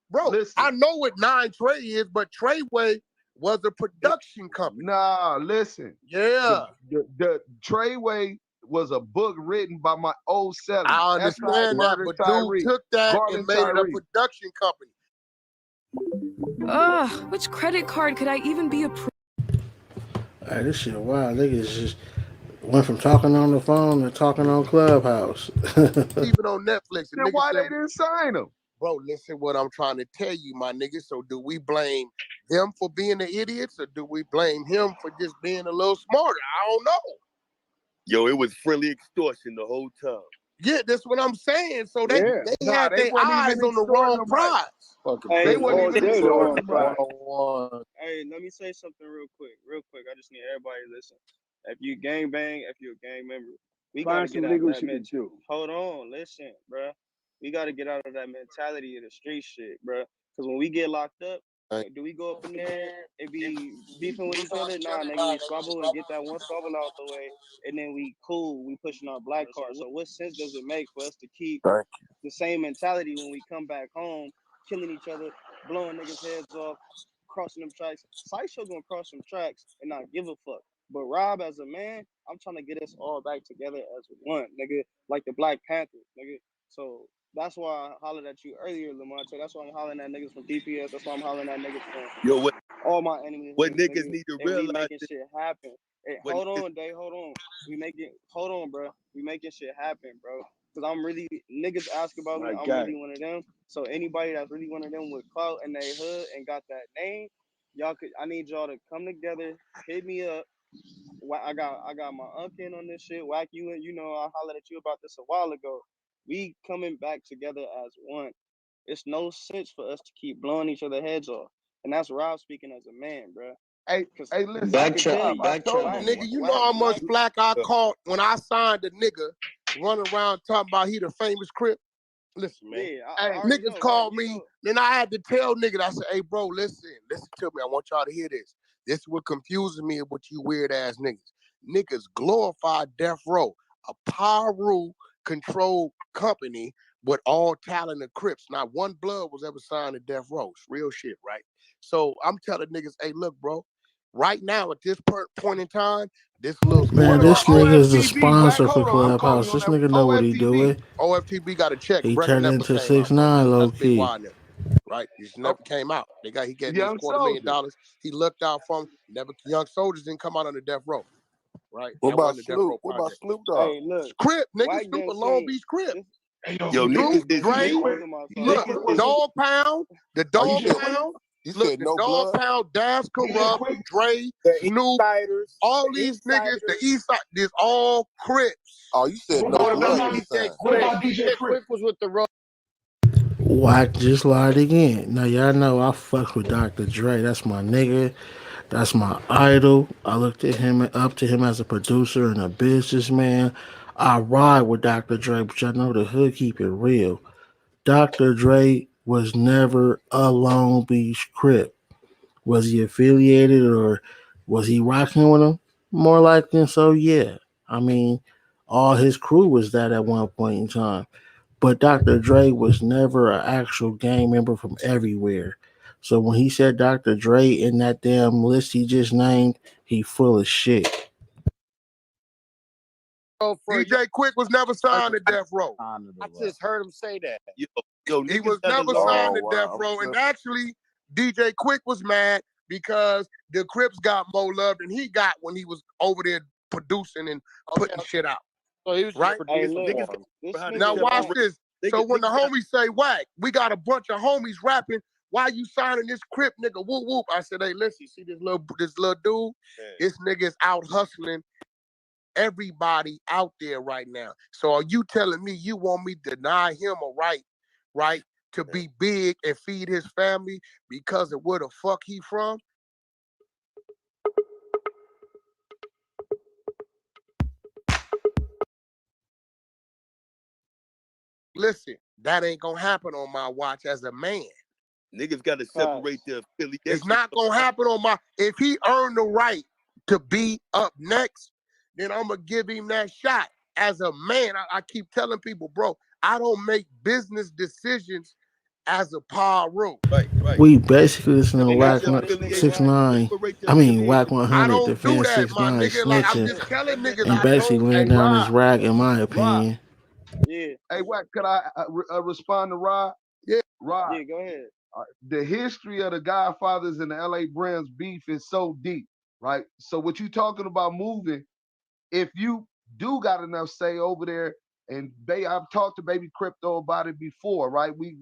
bro. Listen. I know what 9 Trey is, but Treyway was a production company. Nah, listen. Yeah. The Treyway was a book written by my old seller. I understand that, but dude took that Garland and made it a Tyree. production company. Ugh, which credit card could I even be approved? Hey, this shit wild. Niggas just went from talking on the phone to talking on Clubhouse. Even on Netflix. Then why they didn't sign him? Bro, listen what I'm trying to tell you, my nigga. So do we blame them for being the idiots or do we blame him for just being a little smarter? I don't know. Yo, it was friendly extortion the whole time. Yeah, that's what I'm saying. So they had they their wasn't eyes even on the extorting wrong nobody. prize. Hey, They wasn't oh, even they the extorting wrong nobody. prize. Hey, let me say something real quick. I just need everybody to listen. If you gang bang, if you're a gang member, we gotta Find get some out of legal that shit to mentality. do. Hold on, listen, bruh. We gotta get out of that mentality of the street shit, bruh. Because when we get locked up, do we go up in there and be beefing with each other? Nah, nigga, we squabble and get that one squabble out the way, and then we cool. We pushing our black card. So what sense does it make for us to keep the same mentality when we come back home, killing each other, blowing niggas' heads off, crossing them tracks? Sideshow gonna cross some tracks and not give a fuck. But Rob, as a man, I'm trying to get us all back together as one, nigga, like the Black Panthers, nigga. So that's why I hollered at you earlier, Lamonte. That's why I'm hollering at niggas from DPS. That's why I'm hollering at niggas from Yo, all my enemies. what niggas nigga. need to And we realize making is shit happen. Hey, what hold on, Day. Hold on. Hold on, bro. We making shit happen, bro. Because I'm really, niggas ask about me. I'm really one of them. So anybody that's really one of them with clout in their hood and got that name, I need y'all to come together, hit me up. I got my uncle on this shit. Wack, you know, I hollered at you about this a while ago. We coming back together as one. It's no sense for us to keep blowing each other heads off. And that's Rob speaking as a man, bro. Hey, listen. I can tell you, Nigga, you know how much flack I caught when I signed a nigga running around talking about he the famous Crip? Listen, man. Yeah, I niggas called me, then I had to tell niggas, I said, hey, bro, listen to me. I want y'all to hear this. This is what confuses me with you weird ass niggas. Niggas glorify Death Row, a power rule controlled company with all talent and Crips. Not one blood was ever signed to Death Row. It's real shit, right? So I'm telling niggas, hey, look, bro, right now at this point in time, this little Man, this nigga is the sponsor for Hold on, I'm calling Clubhouse. you on This that. nigga know what he doing. OFTB got a check. He Brecker turned never into came out, 6ix9ine low That's Big key. Y and them, right? He never came out. He gave this Young $250,000. He looked out from never. Young Soldiers didn't come out under Death Row, right? What That about wasn't the Death Snoop? Row What about project. Snoop Dogg? Hey, look. Crip, nigga, Wack Snoop a done Long seen- Beach Crip. Yo, niggas did Dre, look, Dog Pound, the Dog Pound. You Look, said the no Dog blood? Pound, Dash Corrupt, Dre, Snoop, all these niggas, the East Side, this all Crips. Oh, you said no What about blood this DJ time. Quick? DJ Quick was with the Rock. Wack just lied again. Now y'all know I fuck with Dr. Dre. That's my nigga. That's my idol. I looked at him up to him as a producer and a businessman. I ride with Dr. Dre, but y'all know the hood keep it real. Dr. Dre was never a Long Beach Crip. Was he affiliated or was he rocking with him? More likely than so, yeah. I mean, all his crew was that at one point in time. But Dr. Dre was never an actual gang member from everywhere. So when he said Dr. Dre in that damn list he just named, he full of shit. DJ Quick was never signed to Death Row. I just heard him say that. He was never signed to Death Row. And actually, DJ Quick was mad because the Crips got more love than he got when he was over there producing and putting shit out. So he was right? Hey, look, Now watch this. So when the homies say, Wack, we got a bunch of homies rapping, why you signing this Crip nigga, whoop whoop? I said, hey, listen, you see this little dude? This nigga is out hustling everybody out there right now. So are you telling me you want me to deny him a right, to be big and feed his family because of where the fuck he from? Listen, that ain't gonna happen on my watch as a man. Niggas got to separate their affiliation. It's not gonna happen on my. If he earned the right to be up next, then I'm gonna give him that shot. As a man, I keep telling people, bro, I don't make business decisions as a power rule. Right. We basically listen to Wack 6ix9ine. I mean Wack100. I don't do Defend that, my 6ix9ine nigga. Like, I'm snitching just telling niggas. and basically laying down his rag, in my opinion. Yeah. Hey, Wack, could I respond to Rod? Yeah. Rod. Yeah, go ahead. The history of the Godfathers and the LA Brands beef is so deep, right? So what you talking about moving, if you do got enough say over there, and I've talked to Baby Crypto about it before, right? We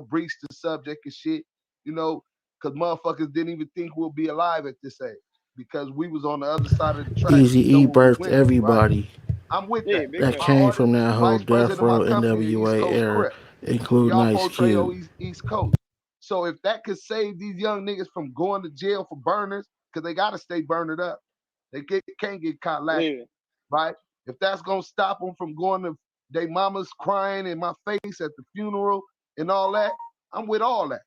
breached the subject and shit, because motherfuckers didn't even think we'll be alive at this age because we was on the other side of the track. Eazy-E birthed everybody. I'm with Yeah, that. That came from that whole Vice Death president of my Row company, East NWA Coast era, Crip. including Y'all Ice portray Cube. East Coast. So if that could save these young niggas from going to jail for burners, because they got to stay burned up. They can't get caught lacking, right? If that's going to stop them from going to their mamas crying in my face at the funeral and all that, I'm with all that.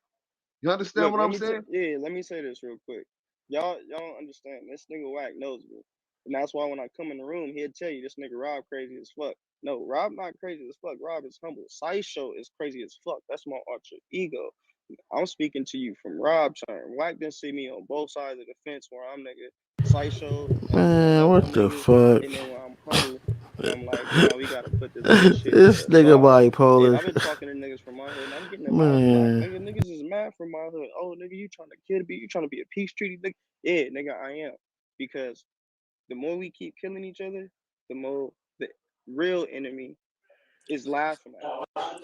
You understand what I'm saying? Let me say this real quick. Y'all don't understand. This nigga Wack knows me. And that's why when I come in the room, he'll tell you this nigga Rob crazy as fuck. No, Rob not crazy as fuck. Rob is humble. Sideshow is crazy as fuck. That's my alter ego. I'm speaking to you from Rob's turn. Wack didn't see me on both sides of the fence where I'm nigga Sideshow. Man, what the fuck? And then when I'm humble, and I'm like, nah, we gotta put this nigga shit. This nigga bipolar. Yeah, I've been talking to niggas from my hood, and I'm getting in my back. Niggas is mad from my hood. Oh, nigga, you trying to kill me? You trying to be a peace treaty, nigga? Yeah, nigga, I am. Because the more we keep killing each other, the more the real enemy is laughing at us.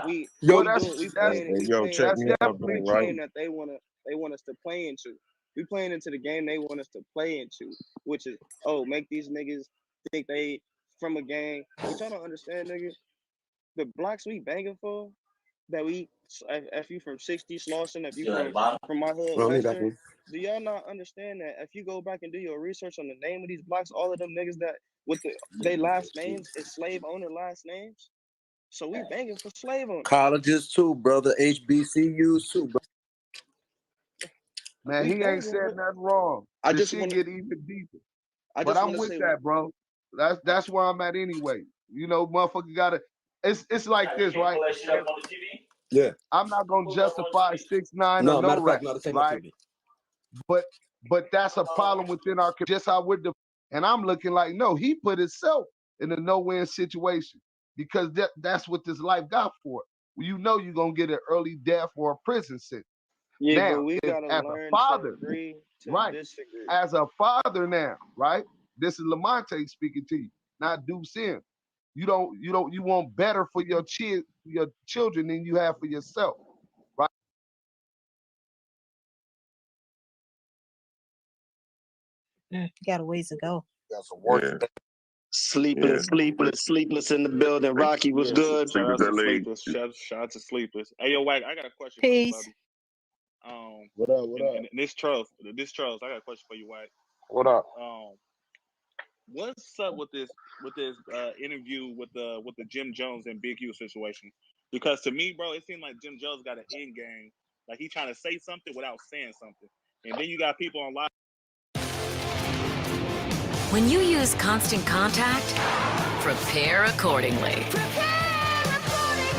We playing that they want us to play into. We playing into the game they want us to play into, which is make these niggas think they from a gang. What y'all don't understand, nigga? The blocks we banging for, that we if you from 60 Slauson, if you from my hood Western, do y'all not understand that if you go back and do your research on the name of these blocks, all of them niggas that with they last names is slave owner last names? So we banging for slave owners. Colleges too, brother. HBCUs too, bro. Man, he ain't said nothing wrong. This shit get even deeper. But I'm with that, bro. That's where I'm at anyway. Motherfucker gotta. It's like this, right? Yeah. I'm not gonna justify 6ix9ine or no rap, right? But that's a problem within our just how we're and I'm looking like no, he put himself in a no-win situation because that's what this life got for. You're gonna get an early death or a prison sentence. Yeah, now, but we gotta as learn a father, to agree to disagree. As a father now, right? This is Lamonte speaking to you, not Deuce in. You want better for your children than you have for yourself, right? You got a ways to go. That's a work. Sleepless in the building. Rocky was good. Shout out to Sleepless. Hey, yo, Wack, I got a question for you, buddy. What up? And this Charles, I got a question for you, Wack. What up? What's up with this interview with the Jim Jones and Big U situation? Because to me, bro, it seemed like Jim Jones got an end game. Like he trying to say something without saying something. And then you got people on live. When you use Constant Contact, prepare accordingly.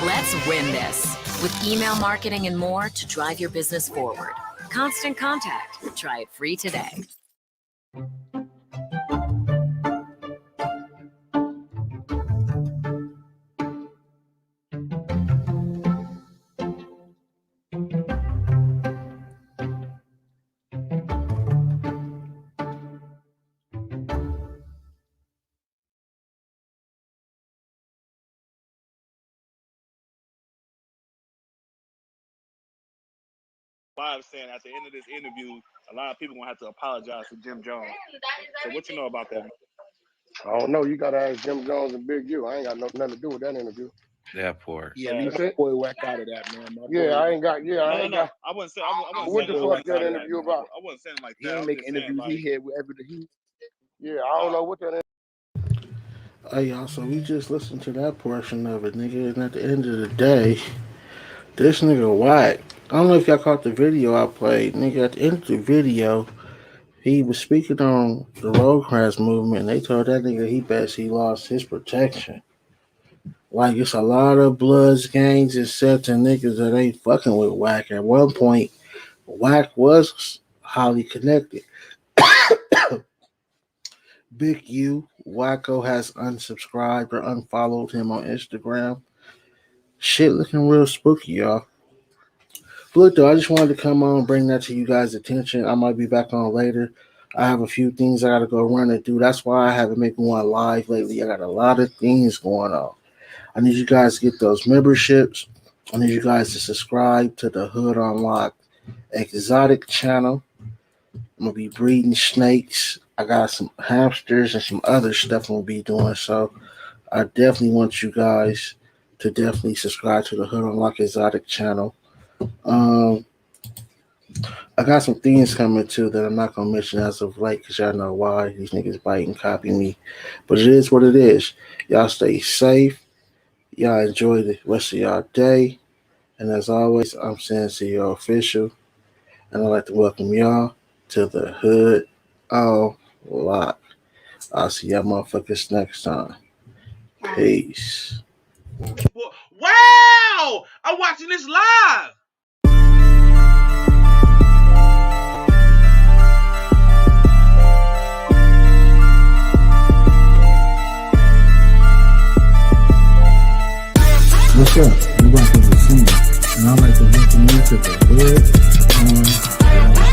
Let's win this. with email marketing and more to drive your business forward. Constant Contact. Try it free today. Live saying at the end of this interview, a lot of people gonna have to apologize to Jim Jones. So what you know about that? I don't know. You gotta ask Jim Jones and Big U. I ain't got nothing to do with that interview. That part. Yeah, You leave see? my boy Wack out of that, man. I ain't got. Yeah, I ain't got. I wouldn't say. I wouldn't What say the fuck that interview that, about? I wasn't saying like He that. ain't make interviews. Like, he had whatever he. Yeah, I don't know what that. Hey, y'all, so we just listened to that portion of it, nigga. And at the end of the day, this nigga Wack. I don't know if y'all caught the video I played, nigga. At the end of the video, he was speaking on the road crash movement, and they told that nigga he bets he lost his protection. Like, it's a lot of bloods, gangs, and sets and niggas that ain't fucking with Wack. At one point, Wack was highly connected. Big U, Wacko has unsubscribed or unfollowed him on Instagram. Shit looking real spooky, y'all. Look, though, I just wanted to come on and bring that to you guys' attention. I might be back on later. I have a few things I got to go run and do. That's why I haven't been going live lately. I got a lot of things going on. I need you guys to get those memberships. I need you guys to subscribe to the Hood Unlocked Exotic channel. I'm going to be breeding snakes. I got some hamsters and some other stuff I'm going to be doing. So I definitely want you guys to definitely subscribe to the Hood Unlocked Exotic channel. I got some things coming too that I'm not gonna mention as of late because y'all know why these niggas bite and copy me. But it is what it is. Y'all stay safe. Y'all enjoy the rest of y'all day. And as always, I'm Sensei Official. And I'd like to welcome y'all to the Hood Unlocked. I'll see y'all motherfuckers next time. Peace. Wow! I'm watching this live. What's up? I'm Wack100, and I'd like to welcome you to the Hood Unlocked.